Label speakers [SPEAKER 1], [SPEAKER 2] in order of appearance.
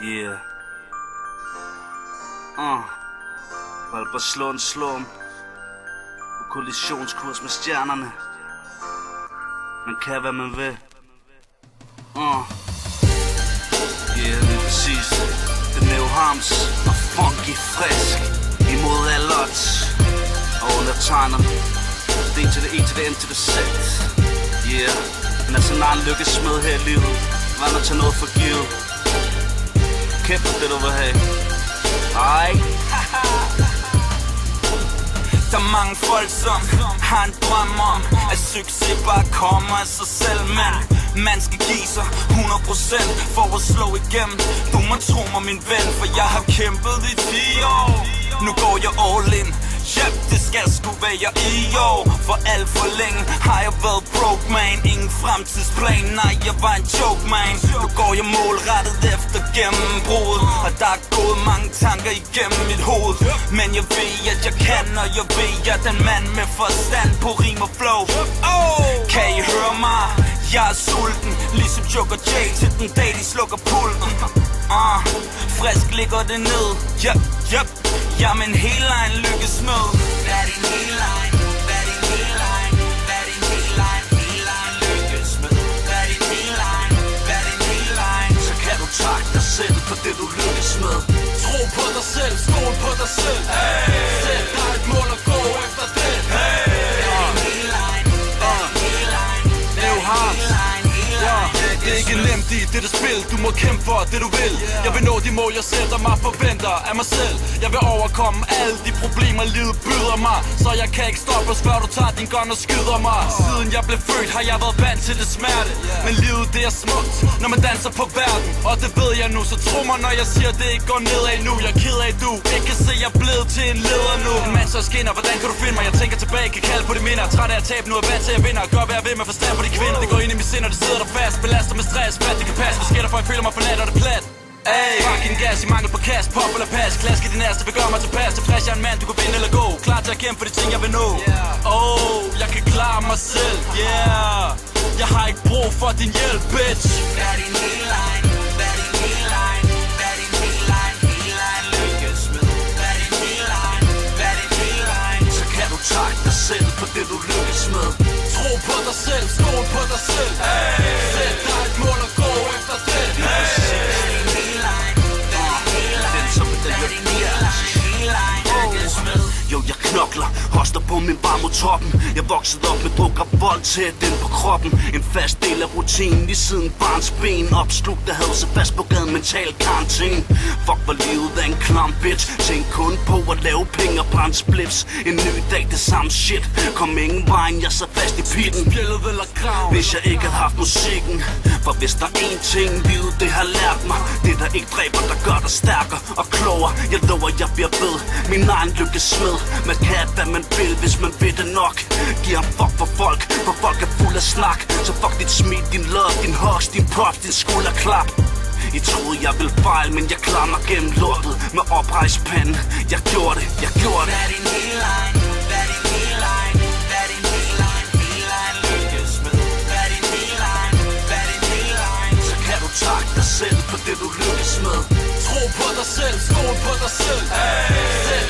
[SPEAKER 1] Yeah. Valper slå en slum på kollisionskurs med stjernerne. Man kan hvad man vil. Yeah, det er præcis. Det er Neuharms og funky frisk imod alle odds. Og undertegnet D til det E til det M til det Z. Yeah. Men altså en egen lykkesmed her i livet. Hvad man tager noget for givet. Kæft for det du vil have. Ej.
[SPEAKER 2] Der er mange folk som har en drøm om at succes bare kommer af sig selv. Men man skal give sig 100% for at slå igennem. Du må tro mig min ven, for jeg har kæmpet i 10 år. Nu går jeg all in. Yep, det skal sgu være i år. For alt for længe har jeg været broke man. Ingen fremtidsplan, nej jeg var en joke man. Nu går jeg målrettet efter gennembruddet. Og der er gået mange tanker igennem mit hoved. Men jeg ved at jeg kan, og jeg ved at den mand med forstand på rim og flow. Kan I høre mig? Jeg er sulten, ligesom Joker J til den dag de slukker pulten. Frisk ligger det ned. Yep. Jamen en hel line lykkesmed. Hvad er din hel line? Hvad er din hel line? Hvad er din hel line? Hel line lykkesmed. Hvad er din hel line? Hvad er din hel line?
[SPEAKER 1] Så kan du takke dig selv for det du lykkes med.
[SPEAKER 2] Tro på dig selv, stol på dig selv. Sæt dig et mål og gå efter det. Hvad er din hel line? Hvad er din hel line?
[SPEAKER 1] Neuharms.
[SPEAKER 2] Det er ikke nemt i dette spil. Du må kæmpe for det du vil. Jeg vil nå de mål jeg sætter mig forventer af mig selv. Jeg vil overkomme alle de problemer livet byder mig. Så jeg kan ikke stoppe før du tager din gun og skyder mig. Siden jeg blev født har jeg været vant til det smerte. Men livet det er smukt når man danser på verden. Og det ved jeg nu, så tro mig når jeg siger det ikke går nedad nu. Jeg er ked af du ikke kan se jeg er blevet til en leder nu. En mand så skinner, hvordan kan du finde mig? Jeg tænker tilbage, kan kalde på de minder. Træt af at tabe, nu er vant til at vinde. Og gør hvad jeg vil med forstand på de kvinder. Det går ind i mit sind og det sidder der fast. Belaster med stress, hvad det kan passe. Hvad sker der for jeg føler mig forladt og det plat? Fucking gas i mangel på cash, pop eller pass. Klask i din næste vil gøre mig tilpas. Tilfreds jeg er en mand, du kan vinde eller gå. Klar til at kæmpe for de ting jeg vil nå. Jeg kan klare mig selv, jeg har ikke brug for din hjælp, bitch.
[SPEAKER 1] Hvad er din hel line? Hvad er din hel line? Hvad er din hel line? Hel line lykkes med. Hvad er din hel line? Hvad er din hel line? Så kan du takke dig selv for det du lykkes med.
[SPEAKER 2] Tro på dig selv, stol på dig selv. Sæt dig et mål og gå efter det.
[SPEAKER 1] Jo, jeg knokler, hoster på min bar mod toppen. Jeg voksede op med druk og vold tæt ind på kroppen. En fast del af rutinen i siden barns ben. Opslugt, der havde sig fast på gaden, mental karantæne. Fuck, hvor livet er en klam bitch. Tænk kun på at lave penge og brænde spliffs. En ny dag, det samme shit. Kom ingen vejen, jeg sad fast i pitten. Hvis jeg ikke havde haft musikken. For hvis der er én ting, livet det har lært mig. Det der ikke dræber, der gør dig stærkere og klogere. Jeg lover, jeg bliver ved. Min egen lykkesmed. Man kan hvad man vil, hvis man ved det nok. Giver en fuck for folk er fuld af snak. Så fuck dit smil, din love, din hugs, din props, din skulderklap. I troede jeg ville fejle, men jeg klarer mig gennem lortet. Med oprejst pande, jeg gjorde det.
[SPEAKER 2] Hvad er din hel line? Hvad er din hel line? Hvad er din hel line? Hel line lykkes med. Hvad er din hel line? Hvad er din hel line?
[SPEAKER 1] Så kan du takke dig selv for det du lykkes med.
[SPEAKER 2] Tro på dig selv, stol på dig selv. Sæt